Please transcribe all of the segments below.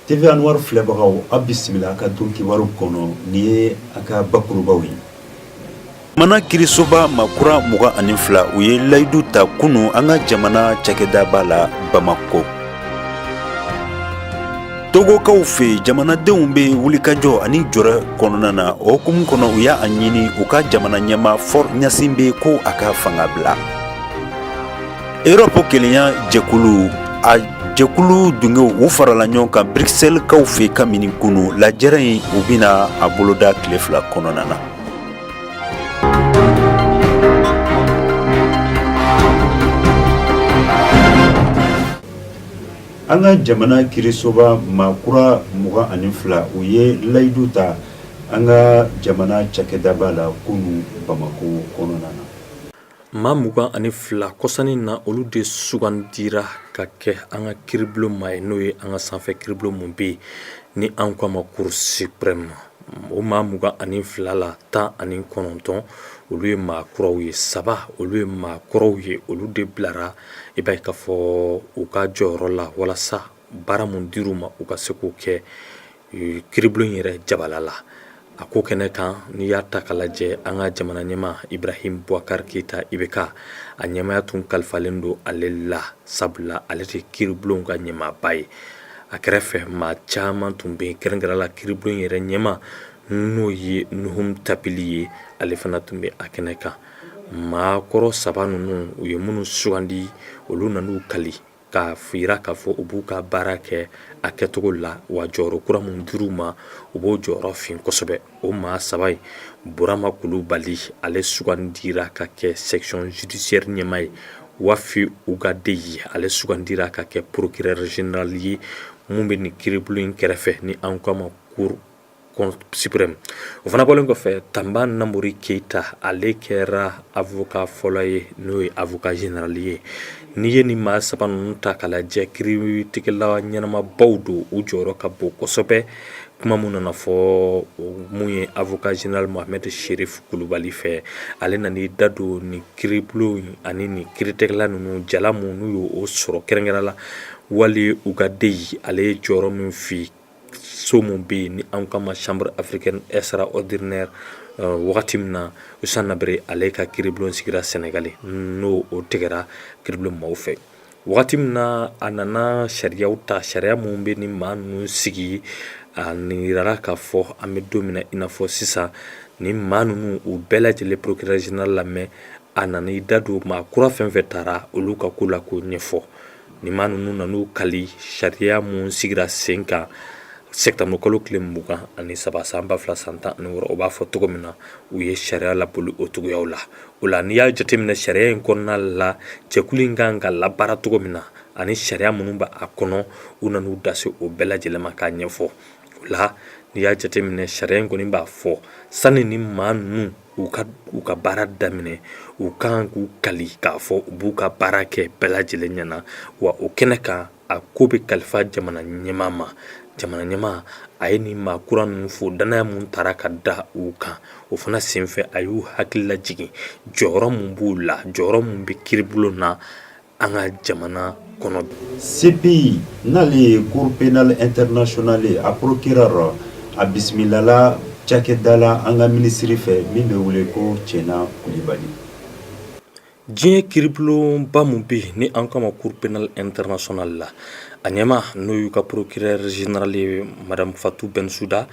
TVA Noir filɛbagaw a bisimila ka don kibaru kɔnɔ ni ye a ka bakurubaw ye. Mana kirisoba makura 22 u ye layidu ta kunu an ka jamana cakɛdaba la Bamako. Togokaw fɛ jamanadenw bɛ wulikajɔ ani jɔrɔ kɔnɔna na o hukumu kɔnɔ u y'a ɲini u ka jamana ɲɛmaa Faure Gnassingbé ko a ka fanga bila. Europe kelenya jɛkulu a jɛkulu dungew u farala ɲɔgɔn kan Bruxelles kaw fɛ kabini kunu lajɛrɛ in u bɛna a boloda tile 2 kɔnɔna na. An ka jamana kirisoba makura 22 u ye layidu ta an ka jamana cakɛdaba la kunu Bamako kɔnɔna na. Maa 22 kɔsani na olu de sugandira ka kɛ an ka kiribulon ma ye n'o ye an ka sanfɛ kiribulon mun bɛ yen ni an ko a ma Cour suprême. O maa 22 la 19 olu ye maa kuraw ye 3 olu ye maa kuraw ye olu de bilara i b'a ye k'a fɔ u ka jɔyɔrɔ la walasa baara mun dir'u ma u ka se k'o kɛ kiribulon yɛrɛ jabala la. A ko kɛnɛ kan n'i y'a ta k'a lajɛ an ka jamana ɲɛmaa Ibrahim Boubacar Keita IBK a ɲɛmaya tun kalifalen don ale la sabula ale de kiribulon ka ɲɛmaaba ye. A kɛrɛfɛ maa caman tun bɛ kɛrɛnkɛrɛnnenya la kiribulon yɛrɛ ɲɛma n'o ye Nuhum Tapili ye ale fana tun bɛ a kɛnɛ kan. Maa kɔrɔ 3 ninnu u ye minnu sugandi olu nan'u kali k'a fira k'a fɔ u b'u ka baara kɛ a kɛcogo la wa jɔyɔrɔ kura mun dir'u ma u b'o jɔyɔrɔ fin kosɛbɛ. O maa 3 ye Burama Kulubali ale sugandira ka kɛ section judiciaire ɲɛmaa ye. Wafi Ugadeyi ale sugandira ka kɛ procureur général ye mun bɛ nin kiribulon in kɛrɛfɛ ni an ko a ma Cour suprême. O fana bɔlen kɔfɛ Tamba Namori Keita ale kɛra avocat fɔlɔ ye n'o ye avocat général ye. N'i ye nin maa 3 ninnu ta k'a lajɛ kiiritigɛla ɲɛnamabaw don u jɔyɔrɔ ka bon kosɛbɛ. Kuma mun nana fɔ mun ye avocat général Mohamed Cherif Kulubali fɛ ale nan'i da don nin kiribulon ani nin kiiritigɛla ninnu jala mun n'u y'o sɔrɔ kɛrɛnkɛrɛnnenya la wali Ugadeyi ale ye jɔyɔrɔ min fi so mun bɛ yen ni an ko a ma chambre africaine extraordinaire wagati min na Usain Nabɛrɛ ale ka kiribulon sigira Sénégal n'o o tigɛra kiribulon maaw fɛ. Wagati min na a nana sariyaw ta sariya mun bɛ ni maa ninnu sigi a yirala k'a fɔ an bɛ don min na i n'a fɔ sisan ni maa ninnu u bɛɛ lajɛlen procureur général lamɛn a nana i da don maa kura fɛn fɛn taara olu ka ko la k'o ɲɛfɔ. Ni maa ninnu nan'u kali sariya mun sigira sen kan septembre kalo tile 23 san 2016 o b'a fɔ cogo min na u ye sariya laboli o cogoyaw la. O la n'i y'a jateminɛ sariya in kɔnɔna la jɛkulu in kan ka labaara cogo min na ani sariya minnu b'a a kɔnɔ u nan'u da se o bɛɛ lajɛlen ma k'a ɲɛfɔ. O la n'i y'a jateminɛ sariya in kɔni b'a fɔ sani ni maa ninnu u ka baara daminɛ u kan k'u kali k'a fɔ u b'u ka baara kɛ bɛɛ lajɛlen ɲɛna wa o kɛnɛ kan a ko bɛ kalifa jamana ɲɛmaa ma. Jamana ɲɛmaa a ye nin maa kura ninnu fo danaya mun taara ka da u kan o fana senfɛ a y'u hakili lajigin jɔyɔrɔ mun b'u la jɔyɔrɔ mun bɛ kiribulon na an ka jamana kɔnɔ. CPI n'ale ye Cour pénale internationale ye a procureur a bisimilala cakɛda la an ka minisiri fɛ min bɛ wele ko Cɛna Kulibali. Diɲɛ kiribulonba mun bɛ yen ni an ko a ma Cour pénale internationale la a ɲɛma n'o y'u ka procureur général ye Madame Fatou Bensouda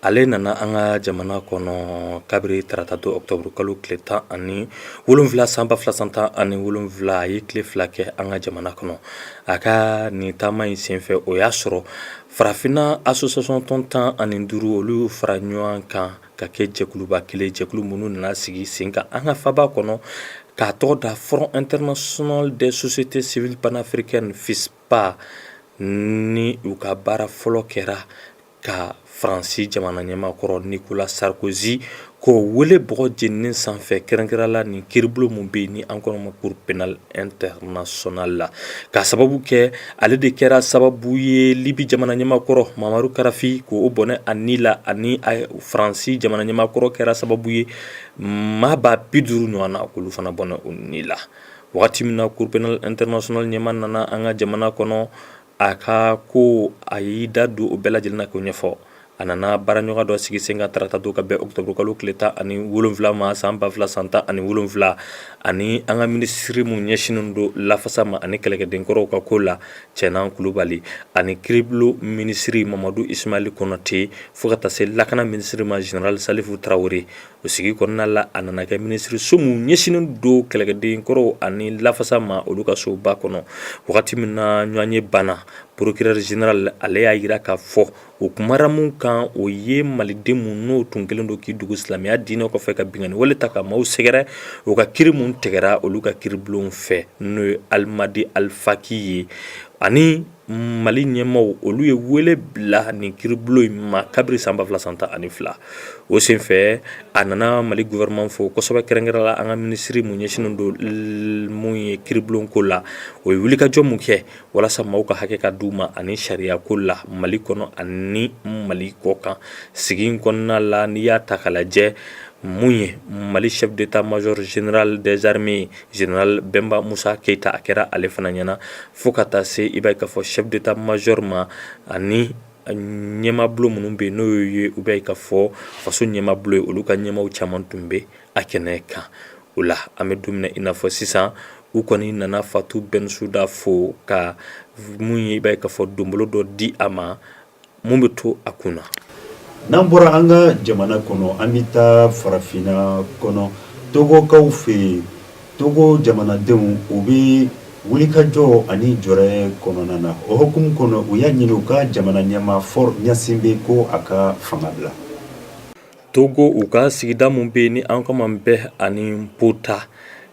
ale nana an ka jamana kɔnɔ kabiri tarata 2 octobre kalo tile 17 san 2017 a ye tile 2 kɛ an ka jamana kɔnɔ. A ka nin taama in senfɛ o y'a sɔrɔ farafinna association tɔn 15 olu y'u fara ɲɔgɔn kan ka kɛ jɛkuluba kelen jɛkulu minnu nana sigi sen kan an ka faba kɔnɔ k'a tɔgɔ da Front international des sociétés civiles panafricaines FISPA ni u ka baara fɔlɔ kɛra ka Faransi jamana ɲɛmaakɔrɔ Nicolas Sarkozy k'o wele bɔgɔ jeninen sanfɛ kɛrɛnkɛrɛnnenya la nin kiribulon mun bɛ yen ni an kɔnɔ ma Cour pénale internationale la k'a sababu kɛ ale de kɛra sababu ye Libi jamana ɲɛmaakɔrɔ Mamadu Karafi k'o bɔnɛ a ni la ani Faransi jamana ɲɛmaakɔrɔ kɛra sababu ye maa ba 50 ɲɔgɔn na k'olu fana bɔnɛ o ni la. Wagati min na Cour pénale internationale ɲɛma nana an ka jamana kɔnɔ a ka ko a y'i da don o bɛɛ lajɛlen na k'o ɲɛfɔ a nana baaraɲɔgɔn dɔ sigi sen kan tarata don ka bɛn octobre kalo tile 17 ma san 2017 ani an ka minisiri mun ɲɛsinen don lafasa ma ani kɛlɛkɛdenkɔrɔw ka ko la Cɛna Kulubali ani kiribulon minisiri Mamadu Ismail Konate fo ka taa se lakana minisiri ma General Salifu Tarawele o sigi kɔnɔna la a nana kɛ minisiri so mun ɲɛsinen don kɛlɛkɛdenkɔrɔw ani lafasa ma olu ka soba kɔnɔ wagati min na ɲɔgɔn ye banna procureur général ale y'a yira k'a fɔ o kumara mun kan o ye maliden mun n'o tun kelen don k'i dugu silamɛya diinɛ kɔfɛ ka bingani wale ta ka maaw sɛgɛrɛ o ka kiri mun tɛgɛra olu ka kiribulon fɛ n'o ye Alimadi Alfaki ye ani Mali ɲɛmaw olu ye wele bila nin kiribulon ma kabiri san 2012 o senfɛ a nana Mali gouvernement fo kosɛbɛ kɛrɛnkɛrɛnla an ka minisiri mun ɲɛsinen don mun ye kiribulon ko la o ye wulikajɔ mun kɛ walasa maaw ka hakɛ ka d'u ma ani sariya ko la Mali kɔnɔ ani Mali kɔ kan sigi kɔnɔna la n'i y'a ta k'a lajɛ mun ye Mali chef d'état-major général des armées général Bemba Musa Keita a kɛra ale fana ɲɛna fo ka taa se i b'a ye k'a fɔ chef d'état-major ma ani ɲɛmabulon minnu bɛ yen n'o ye u b'a ye k'a fɔ faso ɲɛmabulon ye olu ka ɲɛmaw caman tun bɛ a kɛnɛ kan o la an bɛ don min na i n'a fɔ sisan u kɔni nana Fatu Bensouda fo ka mun ye i b'a ye k'a fɔ donbolo dɔ di a ma mun bɛ to a kun na. N'an bɔra an ka jamana kɔnɔ an bɛ taa farafinna kɔnɔ Togokaw fɛ Togo jamanadenw u bɛ wulikajɔ ani jɔrɛ kɔnɔna na o hukumu kɔnɔ u y'a ɲini u ka jamana ɲɛmaa Faure Gnassingbé ko a ka fanga bila. Togo u ka sigida mun bɛ yen ni an kama bɛɛ ani Pota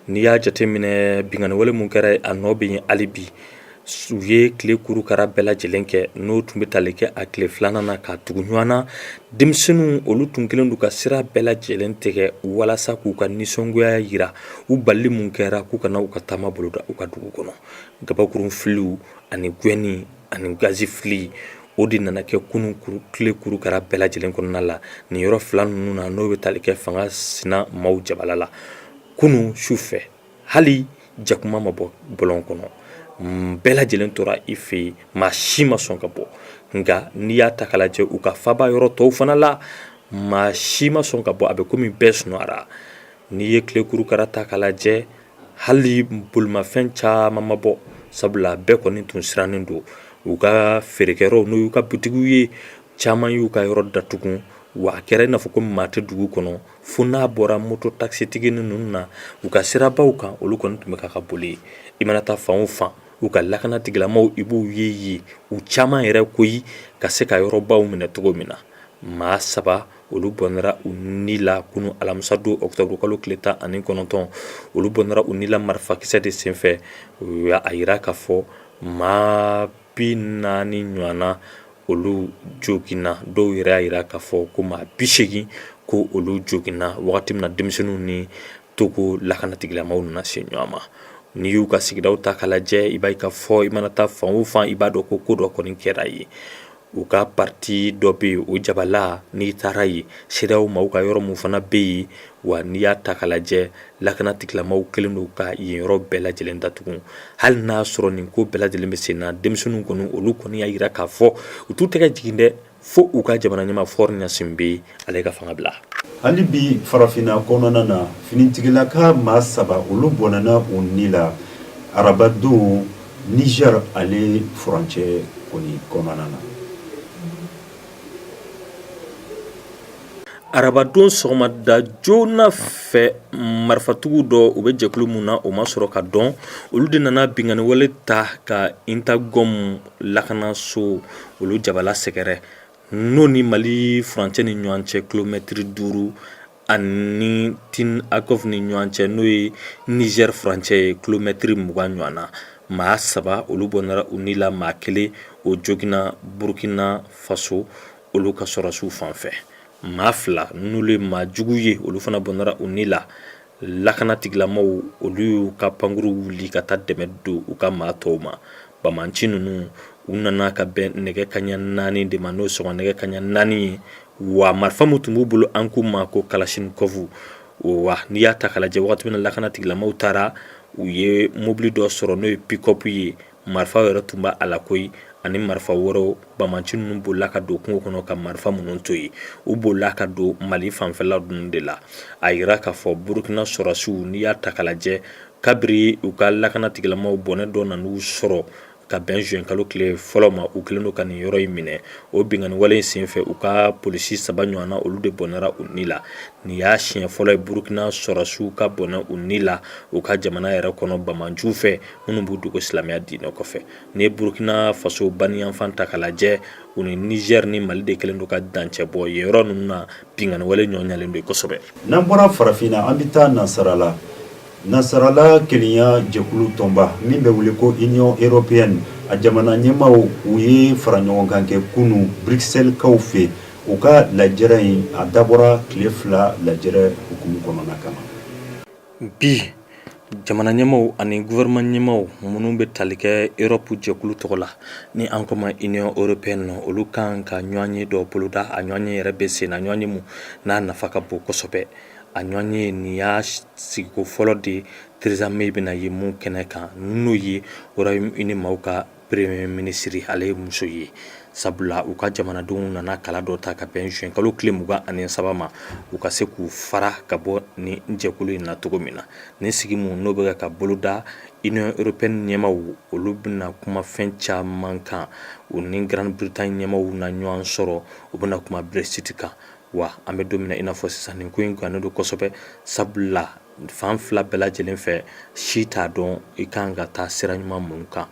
n'i y'a jateminɛ bingani wale mun kɛra a nɔ bɛ yen hali bi u ye tile kurukara bɛɛ lajɛlen kɛ n'o tun bɛ tali kɛ a tile filanan na ka tugu ɲɔgɔn na denmisɛnninw olu tun kelen don ka sira bɛɛ lajɛlen tigɛ walasa k'u ka nisɔngoya yira u balili mun kɛra k'u kana u ka taama boloda u ka dugu kɔnɔ gabakurun filiw ani gɛnni ani gazi fili o de nana kɛ kunun tile kurukara bɛɛ lajɛlen kɔnɔna la nin yɔrɔ fila ninnu na n'o bɛ tali kɛ fanga sina maaw jabala la kunun sufɛ hali jakuma ma bɔ bɔlɔn kɔnɔ bɛɛ lajɛlen tora i fɛ yen maa si ma sɔn ka bɔ nka n'i y'a ta k'a lajɛ u ka faba yɔrɔ tɔw fana la maa si ma sɔn ka bɔ a bɛ komi bɛɛ sunɔgɔra n'i ye tile kurukara ta k'a lajɛ hali bolimafɛn caman ma bɔ sabula bɛɛ kɔni tun sirannen don u ka feerekɛyɔrɔw n'o y'u ka butigiw ye caman y'u ka yɔrɔ datugu wa a kɛra i n'a fɔ ko maa tɛ dugu kɔnɔ fo n'a bɔra moto takisitigi ninnu na u ka sirabaw kan olu kɔni tun bɛ k'a ka boli i mana taa fan o fan u ka lakana tigilamaw i b'u ye u caman yɛrɛ koyi ka se ka yɔrɔbaw minɛ cogo min na maa 3 olu bɔnɛra u ni la kunu alamisa don octobre kalo tile 19 olu bɔnɛra u ni la marifakisɛ de senfɛ u y'a yira k'a fɔ maa 40 ɲɔgɔnna olu joginna dɔw yɛrɛ y'a yira k'a fɔ ko maa 80 ko olu joginna wagati min na denmisɛnninw ni Togo lakana tigilamaw nana se ɲɔgɔn ma n'i y'u ka sigidaw ta k'a lajɛ i b'a ye k'a fɔ i mana taa fan o fan i b'a dɔn ko dɔ kɔni kɛra ye u ka parti dɔ bɛ yen o jabala n'i taara yen CEDEAO maaw ka yɔrɔ mun fana bɛ yen wa n'i y'a ta k'a lajɛ lakana tigilamaw kelen don ka yen yɔrɔ bɛɛ lajɛlen datugu hali n'a sɔrɔ nin ko bɛɛ lajɛlen bɛ sen na denmisɛnninw kɔni olu kɔni y'a yira k'a fɔ u t'u tɛgɛ jigin dɛ fo u ka jamana ɲɛmaa Faure Gnassingbé ale ka fanga bila. Hali bi farafinna kɔnɔna na finitigilaka maa 3 olu bɔnna u ni la arabadon Niger ale furancɛ kɔni kɔnɔna na. Arabadon sɔgɔmada joona fɛ marifatigiw dɔ u bɛ jɛkulu mun na o ma sɔrɔ ka dɔn olu de nana bingani wale ta ka Intagom lakanaso olu jabala sɛgɛrɛ n'o ni Mali furancɛ ni ɲɔgɔn cɛ kilomɛtiri 5 ani Tin Akov ni ɲɔgɔn cɛ n'o ye Niger furancɛ ye kilomɛtiri 20 ɲɔgɔn na maa 3 olu bɔnɛra u ni la maa 1 o joginna Burkina Faso olu ka sɔrɔsiw fan fɛ maa 2 n'olu ye maa jugu ye olu fana bɔnɛra u ni la lakana tigilamaw olu y'u ka pankuru wuli ka taa dɛmɛ don u ka maa tɔw ma bamanci ninnu u nana ka bɛn nɛgɛ kaɲa 4 de ma n'o sɔgɔ nɛgɛ kaɲa 4 ye wa marifa min tun b'u bolo an k'u ma ko Kalashnikov wa n'i y'a ta k'a lajɛ wagati min na lakana tigilamaw taara u ye mobili dɔ sɔrɔ n'o ye pick-up ye marifa yɛrɛ tun b'a la koyi ani marifa wɔrɔw bamanci ninnu bolila ka don kungo kɔnɔ ka marifa minnu to yen u bolila ka don mali fanfɛla ninnu de la a yira k'a fɔ burukina sɔrɔsiw n'i y'a ta k'a lajɛ kabiri u ka lakana tigilamaw bɔnɛ dɔ nan'u sɔrɔ ka bɛn juin kalo tile fɔlɔ ma u kelen don ka nin yɔrɔ in minɛ o bingani wale in senfɛ u ka polisi 3 ɲɔgɔnna olu de bɔnɛra u ni la nin y'a siɲɛ fɔlɔ ye burukina sɔrɔsiw ka bɔnɛ u ni la u ka jamana yɛrɛ kɔnɔ bamanjuw fɛ minnu b'u dogo silamɛya diinɛ kɔfɛ ni ye burukina faso baniyanfan ta k'a lajɛ u ni niger ni mali de kelen don ka dancɛ bɔ yen yɔrɔ ninnu na bingani wale ɲɔgɔnyalen don kosɛbɛ. n'an bɔra farafinna an bɛ taa nansarala nasarala kelenya jɛkulu tɔnba min bɛ wele ko union européenne a jamana ɲɛmaw u ye fara ɲɔgɔn kan kɛ kunu bruxelles kaw fɛ u ka lajɛrɛ in a dabɔra tile 2 lajɛrɛ hukumu kɔnɔna kama. bi jamana ɲɛmaw ani gouvernement ɲɛmaw minnu bɛ tali kɛ europe jɛkulu tɔgɔ la ni an ko ma union européenne olu kan ka ɲɔgɔn ye dɔ boloda a ɲɔgɔn ye yɛrɛ bɛ sen na ɲɔgɔn ye mun n'a nafa ka bon kosɛbɛ a ɲɔgɔn ye nin y'a sigiko fɔlɔ de Theresa May bɛna ye mun kɛnɛ kan n'o ye Royaume-Uni maaw ka premier ministre ale ye muso ye sabula u ka jamanadenw nana kala dɔ ta ka bɛn juin kalo tile 23 ma u ka se k'u fara ka bɔ ni jɛkulu in na cogo min na ni sigi mun n'o bɛ ka boloda union européenne ɲɛmaw olu bɛna kuma fɛn caman kan u ni grande bretagne ɲɛmaw na ɲɔgɔn sɔrɔ u bɛna kuma brexit kan wa an bɛ don min na i n'a fɔ sisan nin ko in gannen don kosɛbɛ sabula fan fila bɛɛ lajɛlen fɛ si t'a dɔn i kan ka taa sira ɲuman mun kan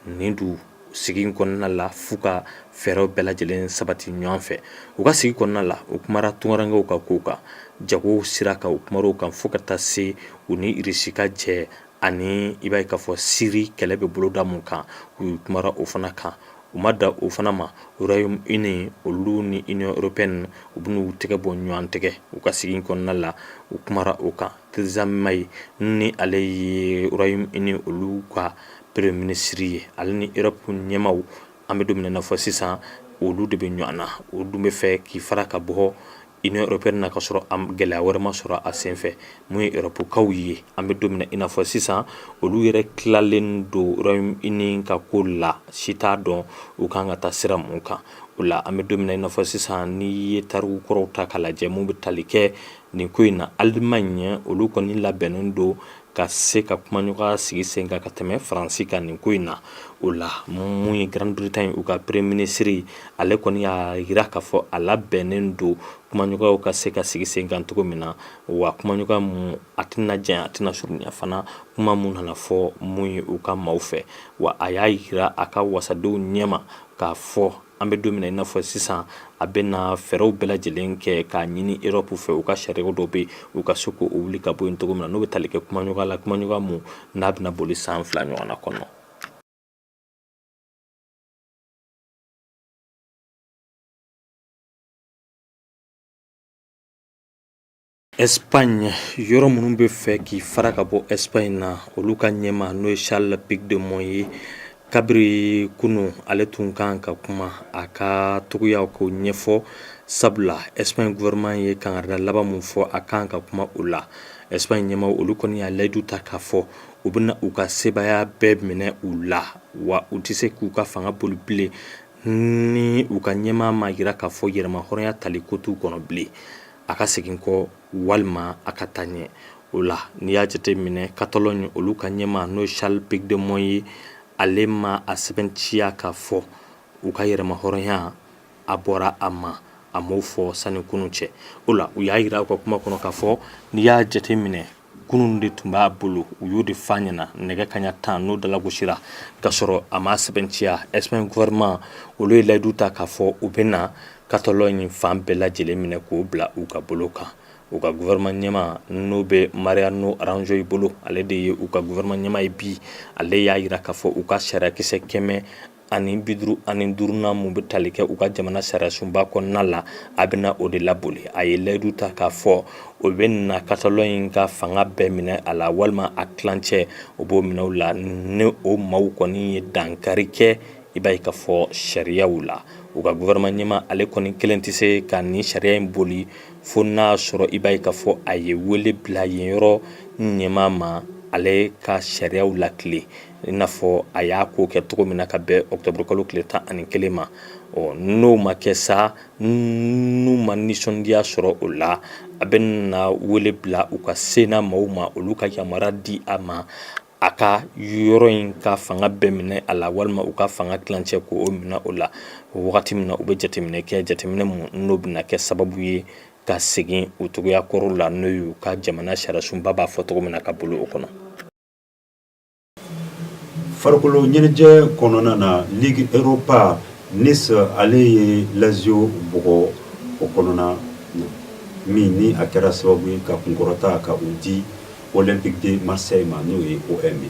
nin du sigi kɔnɔna la f'u ka fɛɛrɛw bɛɛ lajɛlen sabati ɲɔgɔn fɛ u ka sigi kɔnɔna la u kumara tungarankew ka kow kan jagow sira kan u kumar'o kan fo ka taa se u ni irisi ka jɛ ani i b'a ye k'a fɔ siri kɛlɛ bɛ boloda mun kan u kumara o fana kan u ma da o fana ma Royaume-Uni olu ni Union européenne u bɛn'u tɛgɛ bɔ ɲɔgɔn tɛgɛ u ka sigi kɔnɔna la u kumara o kan Theresa May ni ale ye Royaume-Uni olu ka premier ministre ye ale ni Europe ɲɛmaw an bɛ don min na fɔ sisan olu de bɛ ɲɔgɔn na o dun bɛ fɛ k'i fara ka bɔ Union européenne na ka sɔrɔ gɛlɛya wɛrɛ ma sɔrɔ a senfɛ mun ye Europe kaw ye an bɛ don min na i n'a fɔ sisan olu yɛrɛ tilalen don Royaume-Uni ka ko la si t'a dɔn u kan ka taa sira mun kan o la an bɛ don min na i n'a fɔ sisan n'i ye tariku kɔrɔw ta k'a lajɛ mun bɛ tali kɛ nin ko in na Allemagne olu kɔni labɛnnen don ka se ka kumaɲɔgɔnya sigi sen kan ka tɛmɛ Faransi kan nin ko in na o la mun ye Grande Bretagne u ka premier ministre ale kɔni y'a yira k'a fɔ a labɛnnen don kumaɲɔgɔnyaw ka se ka sigi sen kan cogo min na wa kumaɲɔgɔnya mun a tɛna janya a tɛna surunya fana kuma mun nana fɔ mun ye u ka maaw fɛ wa a y'a yira a ka wasadenw ɲɛma k'a fɔ an bɛ don min na i n'a fɔ sisan a bɛna fɛɛrɛw bɛɛ lajɛlen kɛ k'a ɲini Europe fɛ u ka sariyaw dɔ bɛ u ka se k'o wuli ka bɔ yen cogo min na n'o bɛ tali kɛ kumaɲɔgɔnya la kumaɲɔgɔnya mun n'a bɛna boli san 2 ɲɔgɔn na kɔnɔ. Espagne yɔrɔ minnu bɛ fɛ k'i fara ka bɔ Espagne na olu ka ɲɛma n'o ye Charles Puigdemont ye kabiri kunu ale tun kan ka kuma a ka togoyaw k'o ɲɛfɔ sabula Espagne gouvernement ye kangarida laban mun fɔ a kan ka kuma o la Espagne ɲɛmaw olu kɔni y'a layidu ta k'a fɔ u bɛna u ka sebaya bɛɛ minɛ u la wa u tɛ se k'u ka fanga boli bilen ni u ka ɲɛmaa ma yira k'a fɔ yɛrɛma hɔrɔnya tali ko t'u kɔnɔ bilen a ka segin kɔ walima a ka taa ɲɛ o la n'i y'a jate minɛ Catalogne olu ka ɲɛmaa n'o Charles Puigdemont ye ale ma a sɛbɛntiya k'a fɔ u ka yɛrɛma hɔrɔnya a bɔra a ma a m'o fɔ sani kunu cɛ o la u y'a yira u ka kuma kɔnɔ k'a fɔ n'i y'a jate minɛ kunun de tun b'a bolo u y'o de f'a ɲɛna nɛgɛ kaɲa 10 n'o dalagosira k'a sɔrɔ a ma sɛbɛntiya Espagne gouvernement olu ye layidu ta k'a fɔ u bɛna Catalogne fan bɛɛ lajɛlen minɛ k'o bila u ka bolo kan u ka gouvernement ɲɛma n'o bɛ Mariano Rajoy bolo ale de ye u ka gouvernement ɲɛma ye bi ale y'a yira k'a fɔ u ka sariyakisɛ 155 mun bɛ tali kɛ u ka jamana sariyasunba kɔnɔna la a bɛna o de laboli a ye layidu ta k'a fɔ o bɛ na Catalogne ka fanga bɛɛ minɛ a la walima a tilancɛ o b'o minɛ u la ni o maaw kɔni ye dankari kɛ i b'a ye k'a fɔ sariyaw la u ka gouvernement ɲɛma ale kɔni kelen tɛ se ka nin sariya in boli fo n'a sɔrɔ i b'a ye k'a fɔ a ye wele bila yen yɔrɔ ɲɛma ma ale ka sariyaw lakile i n'a fɔ a y'a ko kɛ cogo min na ka bɛn octobre kalo tile 11 ma n'o ma kɛ sa n'u ma nisɔndiya sɔrɔ o la a bɛ na wele bila u ka sena maaw ma olu ka yamara di a ma a ka yɔrɔ in ka fanga bɛɛ minɛ a la walima u ka fanga tilancɛ ko o minɛ o la wagati min na u bɛ jateminɛ kɛ jateminɛ mun n'o bɛna kɛ sababu ye ka segin o togoya kɔrɔ la n'o y'u ka jamana sariyasunba b'a fɔ cogo min na ka bolo o kɔnɔ. farikolo ɲɛnajɛ kɔnɔna na Ligue Europa Nice ale ye Lazio bugɔ o kɔnɔna na min ni a kɛra sababu ye ka kunkɔrɔta ka u di Olympique de Marseille ma n'o ye OM.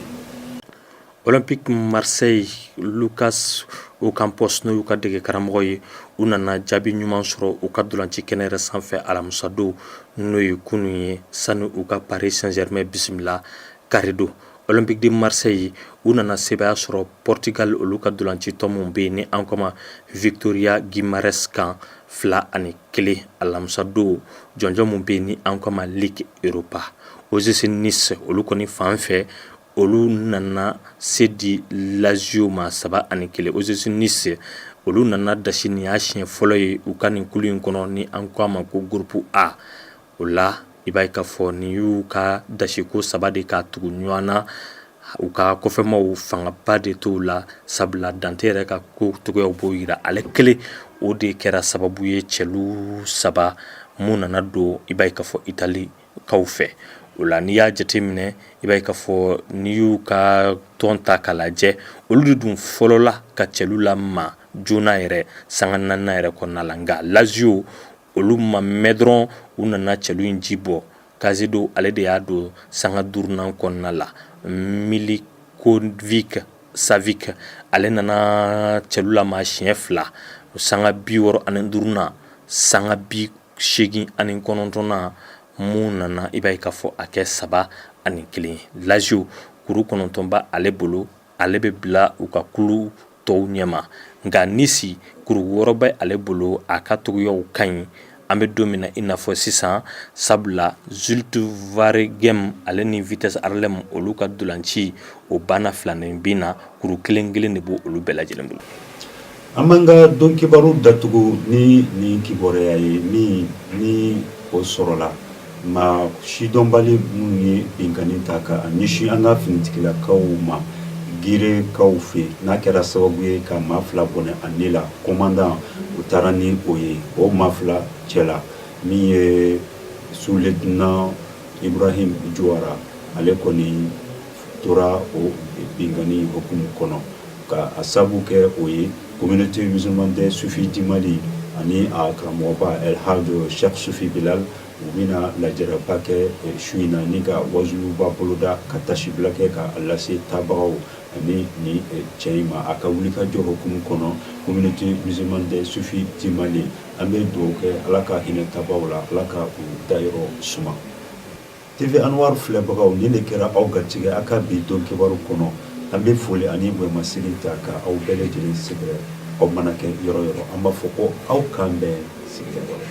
Olympique Marseille Lucas Ocampos n'o y'u ka dege karamɔgɔ ye u nana jaabi ɲuman sɔrɔ u ka dolanci kɛnɛ yɛrɛ sanfɛ alamisa don n'o ye kunun ye sani u ka Paris Saint-Germain bisimila kari don. Olympique de Marseille u nana sebaya sɔrɔ Portugal olu ka dolanci tɔ mun bɛ yen ni an kɔma Victoria Guimares kan 2-1 alamisa don jɔnjɔn mun bɛ yen ni an kɔma Ligue Europa. OGC Nice olu kɔni fan fɛ olu nana se di Lazio ma 3-1. OGC Nice olu nana dasi ni y'a siɲɛ fɔlɔ ye u ka nin kulu in kɔnɔ ni an ko a ma ko groupe A o la i b'a ye k'a fɔ ni y'u ka dasiko 3 de ka tugu ɲɔgɔn na u ka kɔfɛmaw fangaba de t'u la sabula Dante yɛrɛ ka ko togoyaw b'o yira ale kelen o de kɛra sababu ye cɛlu 3 mun nana don i b'a ye k'a fɔ Itali kaw fɛ o la n'i y'a jateminɛ i b'a ye k'a fɔ n'i y'u ka tɔn ta k'a lajɛ olu de dun fɔlɔ la ka cɛlu la ma joona yɛrɛ sanga 4 yɛrɛ kɔnɔna la nka Lazio olu ma mɛn dɔrɔn u nana cɛlu in ji bɔ Kazido ale de y'a don sanga 5nan kɔnɔna la Milikovic Savic ale nana cɛlu la ma siɲɛ 2 sanga 65nan sanga 89nan mun nana i b'a ye k'a fɔ a kɛ 3-1 Lazio kuru 9 ba ale bolo ale bɛ bila u ka kulu tɔw ɲɛma nka Nice kuru 6 bɛ ale bolo a ka togoyaw ka ɲi an bɛ don min na i n'a fɔ sisan sabula Zulte Waregem ale ni Vitesse Arnhem olu ka dolanci o banna 2-2 na kuru 1 de b'o olu bɛɛ lajɛlen bolo. An b'an ka don kibaru datugu ni kibaruya ye min ni o sɔrɔla ma sidɔnbali minnu ye binkani ta ka ɲɛsin an ka finitigilakaw ma girekaw fɛ n'a kɛra sababu ye ka maa 2 bɔnɛ a ne la commandant u taara ni o ye o maa 2 cɛla min ye sous-lieutenant Ibrahim Jowara ale kɔni tora o binkani hukumu kɔnɔ ka a sababu kɛ o ye communauté musulmane de Sufi du Mali ani a karamɔgɔba El Hadj Cheikh Sufi Bilal u bɛna lajɛrɛba kɛ su in na ni ka wazuluba boloda ka tasibila kɛ ka lase tabagaw ani ni cɛ in ma a ka wulikajɔ hukumu kɔnɔ communauté musulmane de Sufi du Mali an bɛ dugawu kɛ Ala ka hinɛ tabagaw la Ala ka u dayɔrɔ suma. TV Anwar filɛbagaw ni de kɛra aw garijɛgɛ a ka bi don kibaru kɔnɔ an bɛ foli ani bonya ta ka aw bɛɛ lajɛlen sɛgɛrɛ aw mana kɛ yɔrɔ yɔrɔ an b'a fɔ ko aw kan bɛn sigiyɔrɔ